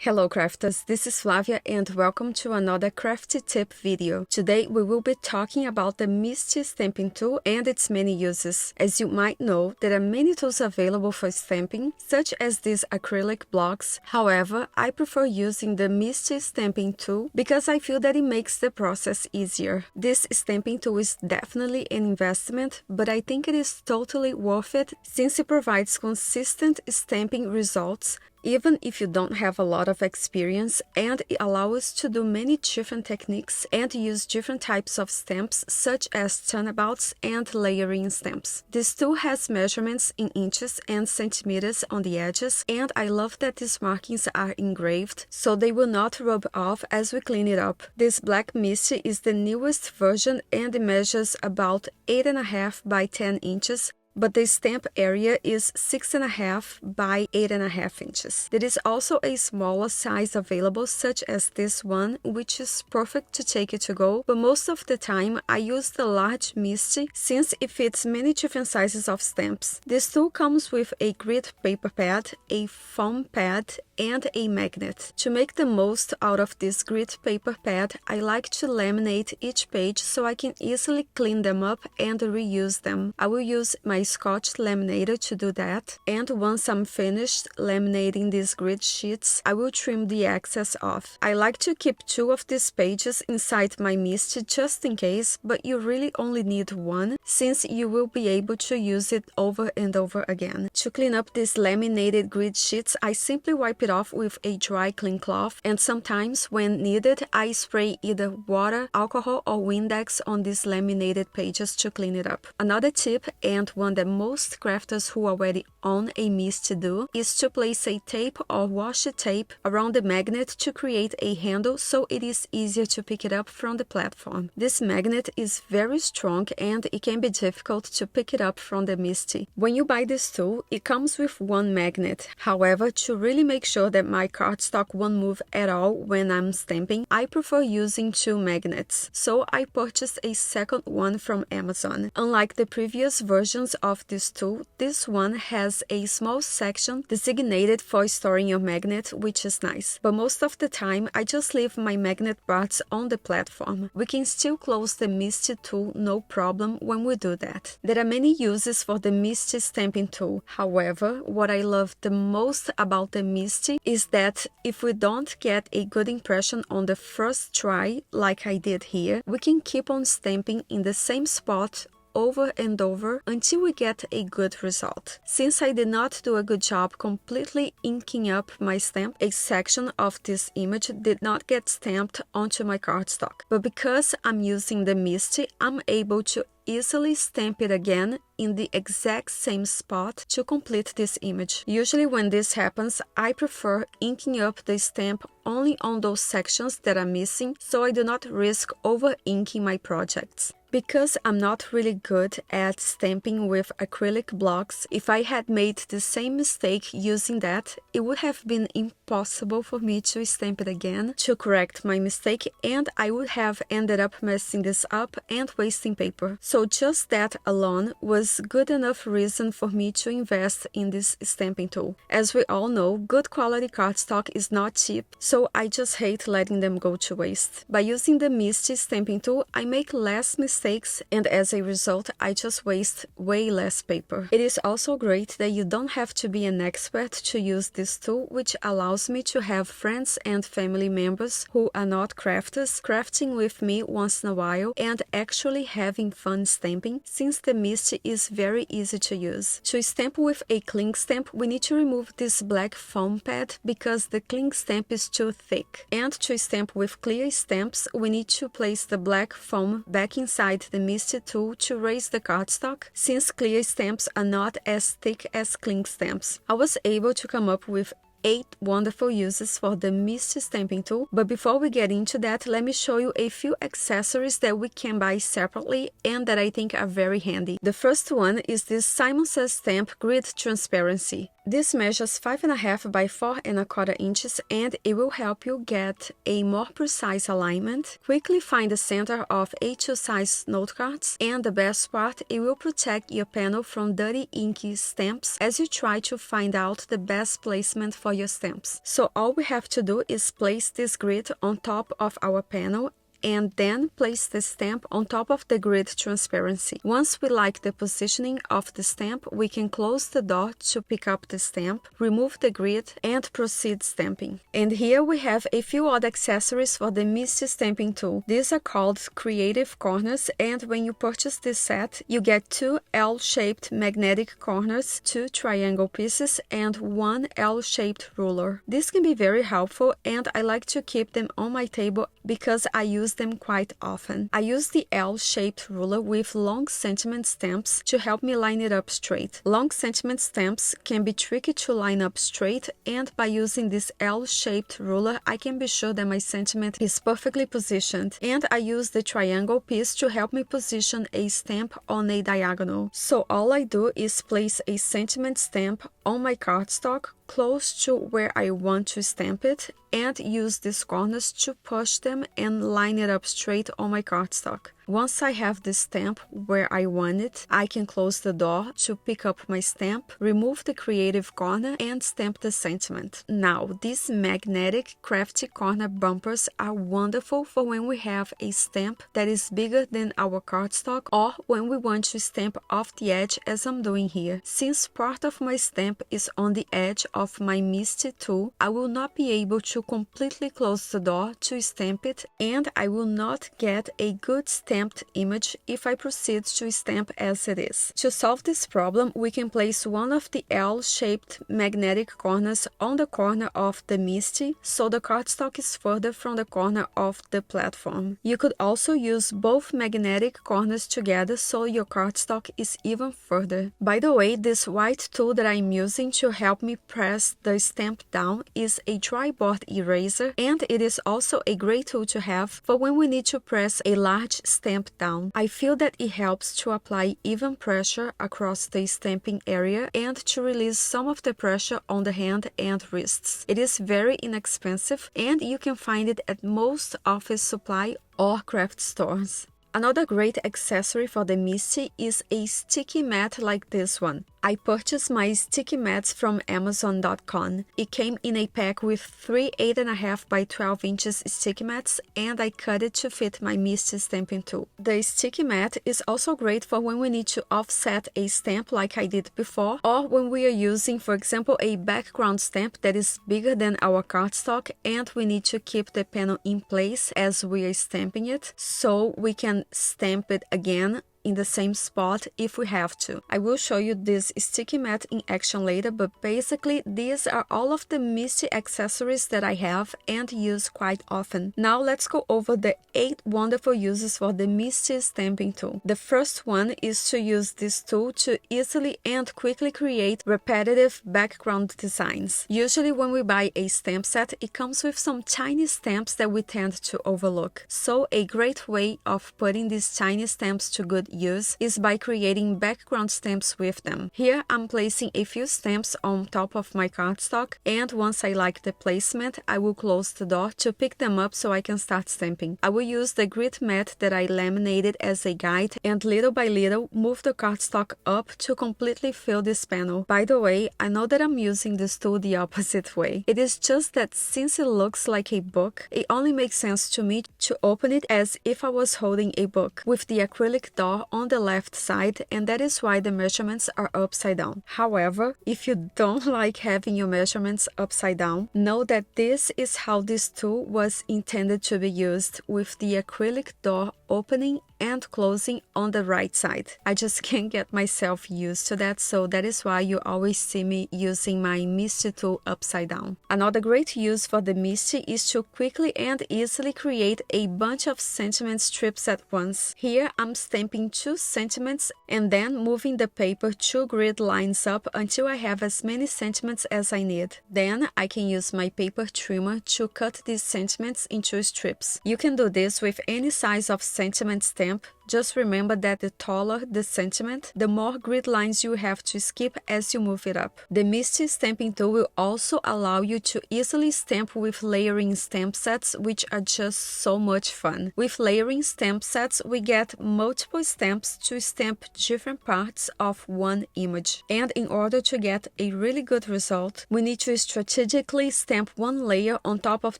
Hello crafters, this is Flavia and welcome to another crafty tip video. Today we will be talking about the Misti stamping tool and its many uses. As you might know, there are many tools available for stamping, such as these acrylic blocks. However, I prefer using the Misti stamping tool because I feel that it makes the process easier. This stamping tool is definitely an investment, but I think it is totally worth it since it provides consistent stamping results even if you don't have a lot of experience, and it allows us to do many different techniques and use different types of stamps such as turnabouts and layering stamps. This tool has measurements in inches and centimeters on the edges, and I love that these markings are engraved so they will not rub off as we clean it up. This black Misti is the newest version and it measures about 8.5 by 10 inches, but the stamp area is 6.5 by 8.5 inches. There is also a smaller size available such as this one, which is perfect to take it to go, but most of the time I use the large Misti since it fits many different sizes of stamps. This tool comes with a grit paper pad, a foam pad, and a magnet. To make the most out of this grit paper pad, I like to laminate each page so I can easily clean them up and reuse them. I will use my Scotch laminator to do that, and once I'm finished laminating these grid sheets, I will trim the excess off. I like to keep 2 of these pages inside my Misti just in case, but you really only need 1 since you will be able to use it over and over again. To clean up these laminated grid sheets, I simply wipe it off with a dry clean cloth, and sometimes when needed I spray either water, alcohol or Windex on these laminated pages to clean it up. Another tip, and one that most crafters who already own a Misti do, is to place a tape or washi tape around the magnet to create a handle so it is easier to pick it up from the platform. This magnet is very strong and it can be difficult to pick it up from the Misti. When you buy this tool, it comes with 1 magnet. However, to really make sure that my cardstock won't move at all when I'm stamping, I prefer using 2 magnets. So I purchased a second one from Amazon. Unlike the previous versions of this tool, this one has a small section designated for storing your magnet, which is nice. But most of the time, I just leave my magnet parts on the platform. We can still close the Misti tool no problem when we do that. There are many uses for the Misti stamping tool. However, what I love the most about the Misti is that if we don't get a good impression on the first try, like I did here, we can keep on stamping in the same spot over and over until we get a good result. Since I did not do a good job completely inking up my stamp, a section of this image did not get stamped onto my cardstock. But because I'm using the Misti, I'm able to easily stamp it again in the exact same spot to complete this image. Usually when this happens, I prefer inking up the stamp only on those sections that are missing so I do not risk over inking my projects. Because I'm not really good at stamping with acrylic blocks, if I had made the same mistake using that, it would have been impossible for me to stamp it again to correct my mistake, and I would have ended up messing this up and wasting paper. So just that alone was good enough reason for me to invest in this stamping tool. As we all know, good quality cardstock is not cheap, so I just hate letting them go to waste. By using the Misti stamping tool, I make less mistakes, and as a result I just waste way less paper. It is also great that you don't have to be an expert to use this tool, which allows me to have friends and family members who are not crafters crafting with me once in a while and actually having fun stamping, since the Misti is very easy to use. To stamp with a cling stamp, we need to remove this black foam pad because the cling stamp is too thick. And to stamp with clear stamps, we need to place the black foam back inside the Misti tool to raise the cardstock, since clear stamps are not as thick as cling stamps. I was able to come up with 8 wonderful uses for the Misti stamping tool, but before we get into that, let me show you a few accessories that we can buy separately and that I think are very handy. The first one is this Simon Says Stamp Grid Transparency. This measures 5.5 by 4.25 inches and it will help you get a more precise alignment, quickly find the center of A2 size note cards, and the best part, it will protect your panel from dirty inky stamps as you try to find out the best placement for your stamps. So all we have to do is place this grid on top of our panel and then place the stamp on top of the grid transparency. Once we like the positioning of the stamp, we can close the door to pick up the stamp, remove the grid, and proceed stamping. And here we have a few other accessories for the Misti stamping tool. These are called creative corners, and when you purchase this set, you get 2 L-shaped magnetic corners, 2 triangle pieces, and 1 L-shaped ruler. This can be very helpful, and I like to keep them on my table because I use them quite often. I use the L-shaped ruler with long sentiment stamps to help me line it up straight. Long sentiment stamps can be tricky to line up straight, and by using this L-shaped ruler, I can be sure that my sentiment is perfectly positioned. And I use the triangle piece to help me position a stamp on a diagonal. So all I do is place a sentiment stamp on my cardstock close to where I want to stamp it, and use these corners to push them and line it up straight on my cardstock. Once I have the stamp where I want it, I can close the door to pick up my stamp, remove the creative corner, and stamp the sentiment. Now, these magnetic Crafty corner bumpers are wonderful for when we have a stamp that is bigger than our cardstock, or when we want to stamp off the edge as I'm doing here. Since part of my stamp is on the edge of my Misti tool, I will not be able to completely close the door to stamp it, and I will not get a good stamped image if I proceed to stamp as it is. To solve this problem, we can place one of the L-shaped magnetic corners on the corner of the Misti, so the cardstock is further from the corner of the platform. You could also use both magnetic corners together so your cardstock is even further. By the way, this white tool that I'm using to help me press the stamp down is a dry board eraser, and it is also a great tool to have for when we need to press a large stamp down. I feel that it helps to apply even pressure across the stamping area and to release some of the pressure on the hand and wrists. It is very inexpensive, and you can find it at most office supply or craft stores. Another great accessory for the Misti is a sticky mat like this one. I purchased my sticky mats from Amazon.com. It came in a pack with 3 8.5 by 12 inches sticky mats, and I cut it to fit my Misti stamping tool. The sticky mat is also great for when we need to offset a stamp like I did before, or when we are using, for example, a background stamp that is bigger than our cardstock and we need to keep the panel in place as we are stamping it, so we can stamp it again in the same spot if we have to. I will show you this sticky mat in action later, but basically these are all of the Misti accessories that I have and use quite often. Now let's go over the 8 wonderful uses for the Misti stamping tool. The first one is to use this tool to easily and quickly create repetitive background designs. Usually when we buy a stamp set, it comes with some tiny stamps that we tend to overlook. So a great way of putting these tiny stamps to good use is by creating background stamps with them. Here I'm placing a few stamps on top of my cardstock, and once I like the placement, I will close the door to pick them up so I can start stamping. I will use the grid mat that I laminated as a guide and little by little move the cardstock up to completely fill this panel. By the way, I know that I'm using this tool the opposite way. It is just that since it looks like a book, it only makes sense to me to open it as if I was holding a book, with the acrylic door on the left side, and that is why the measurements are upside down. However, if you don't like having your measurements upside down, know that this is how this tool was intended to be used, with the acrylic door opening and closing on the right side. I just can't get myself used to that, so that is why you always see me using my Misti tool upside down. Another great use for the Misti is to quickly and easily create a bunch of sentiment strips at once. Here I'm stamping 2 sentiments and then moving the paper 2 grid lines up until I have as many sentiments as I need. Then I can use my paper trimmer to cut these sentiments into strips. You can do this with any size of sentiment stamp Just remember that the taller the sentiment, the more grid lines you have to skip as you move it up. The Misti stamping tool will also allow you to easily stamp with layering stamp sets, which are just so much fun. With layering stamp sets, we get multiple stamps to stamp different parts of one image. And in order to get a really good result, we need to strategically stamp one layer on top of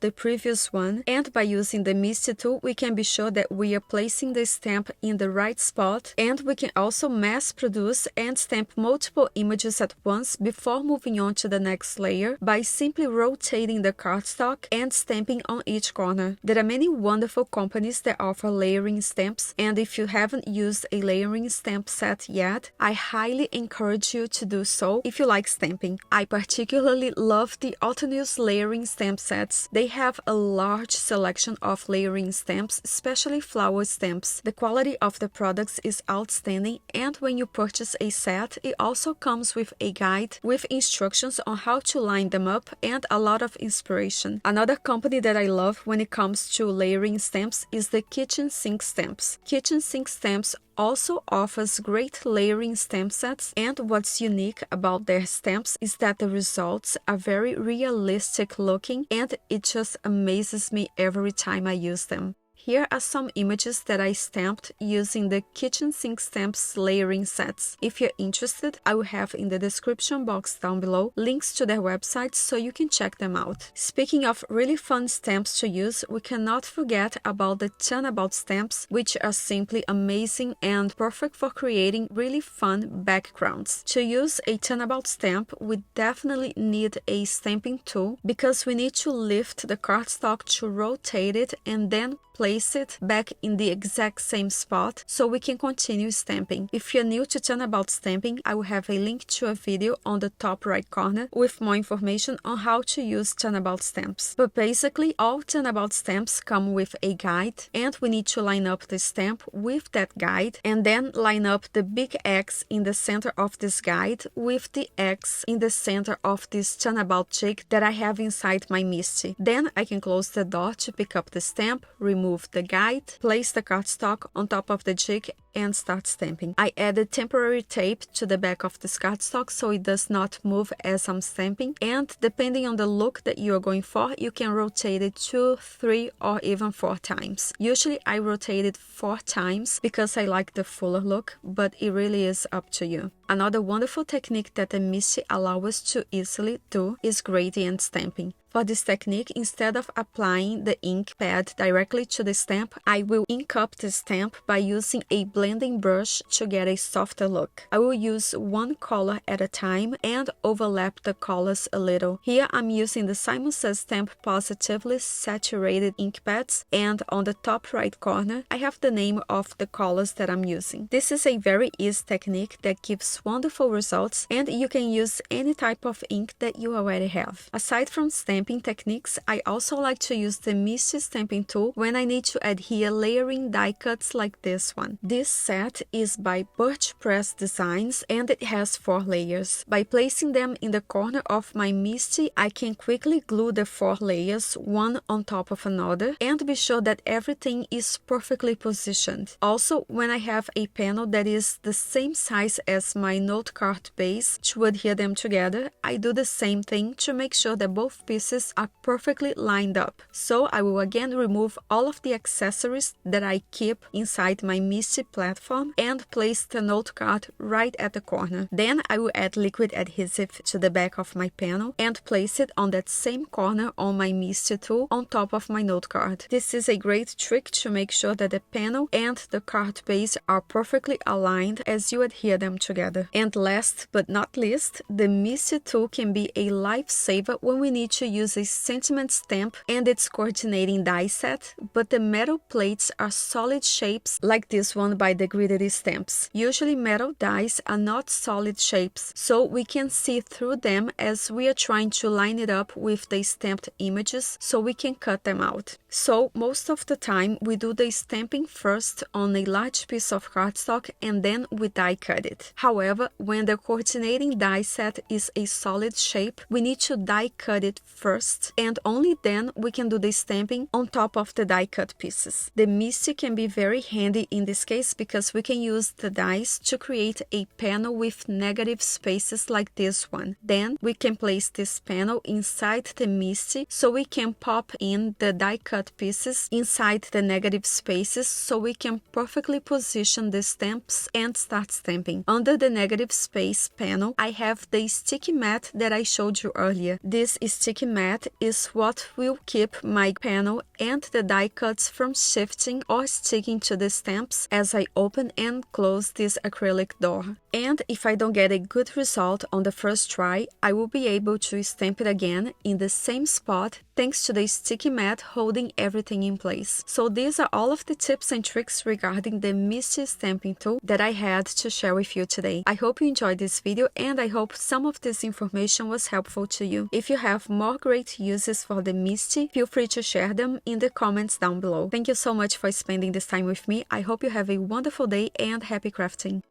the previous one, and by using the Misti tool, we can be sure that we are placing the stamp in the right spot, and we can also mass produce and stamp multiple images at once before moving on to the next layer by simply rotating the cardstock and stamping on each corner. There are many wonderful companies that offer layering stamps, and if you haven't used a layering stamp set yet, I highly encourage you to do so if you like stamping. I particularly love the Autonews layering stamp sets. They have a large selection of layering stamps, especially flower stamps. The quality of the products is outstanding, and when you purchase a set, it also comes with a guide with instructions on how to line them up and a lot of inspiration. Another company that I love when it comes to layering stamps is the Kitchen Sink Stamps. Kitchen Sink Stamps also offers great layering stamp sets, and what's unique about their stamps is that the results are very realistic looking, and it just amazes me every time I use them. Here are some images that I stamped using the Kitchen Sink Stamps layering sets. If you're interested, I will have in the description box down below links to their websites so you can check them out. Speaking of really fun stamps to use, we cannot forget about the Turnabout Stamps, which are simply amazing and perfect for creating really fun backgrounds. To use a Turnabout stamp, we definitely need a stamping tool because we need to lift the cardstock to rotate it and then place it back in the exact same spot so we can continue stamping. If you're new to Turnabout stamping, I will have a link to a video on the top right corner with more information on how to use Turnabout stamps. But basically, all Turnabout stamps come with a guide, and we need to line up the stamp with that guide and then line up the big X in the center of this guide with the X in the center of this Turnabout jig that I have inside my Misti. Then I can close the door to pick up the stamp, remove the guide, place the cardstock on top of the jig and start stamping. I added temporary tape to the back of this cardstock so it does not move as I'm stamping, and depending on the look that you are going for, you can rotate it 2, 3 or even 4 times. Usually I rotate it 4 times because I like the fuller look, but it really is up to you. Another wonderful technique that the Misti allows us to easily do is gradient stamping. For this technique, instead of applying the ink pad directly to the stamp, I will ink up the stamp by using a blending brush to get a softer look. I will use one color at a time and overlap the colors a little. Here I'm using the Simon Says Stamp Positively Saturated ink pads, and on the top right corner, I have the name of the colors that I'm using. This is a very easy technique that gives wonderful results, and you can use any type of ink that you already have. Aside from stamping techniques, I also like to use the Misti stamping tool when I need to adhere layering die cuts like this one. This set is by Birch Press Designs and it has 4 layers. By placing them in the corner of my Misti, I can quickly glue the 4 layers one on top of another and be sure that everything is perfectly positioned. Also, when I have a panel that is the same size as my note card base to adhere them together, I do the same thing to make sure that both pieces are perfectly lined up. So I will again remove all of the accessories that I keep inside my Misti platform and place the note card right at the corner. Then I will add liquid adhesive to the back of my panel and place it on that same corner on my Misti tool on top of my note card. This is a great trick to make sure that the panel and the card base are perfectly aligned as you adhere them together. And last but not least, the Misti tool can be a lifesaver when we need to use a sentiment stamp and its coordinating die set, but the metal plates are solid shapes like this one by the Gridded Stamps. Usually metal dies are not solid shapes, so we can see through them as we are trying to line it up with the stamped images so we can cut them out. So most of the time we do the stamping first on a large piece of cardstock and then we die cut it. However, when the coordinating die set is a solid shape, we need to die cut it first, and only then we can do the stamping on top of the die cut pieces. The Misti can be very handy in this case nice because we can use the dies to create a panel with negative spaces like this one. Then we can place this panel inside the Misti so we can pop in the die cut pieces inside the negative spaces so we can perfectly position the stamps and start stamping. Under the negative space panel, I have the sticky mat that I showed you earlier. This sticky mat is what will keep my panel and the die cuts from shifting or sticking to the stamps as I open and close this acrylic door. And if I don't get a good result on the first try, I will be able to stamp it again in the same spot thanks to the sticky mat holding everything in place. So these are all of the tips and tricks regarding the Misti stamping tool that I had to share with you today. I hope you enjoyed this video and I hope some of this information was helpful to you. If you have more great uses for the Misti, feel free to share them in the comments down below. Thank you so much for spending this time with me. I hope you have a wonderful day and happy crafting!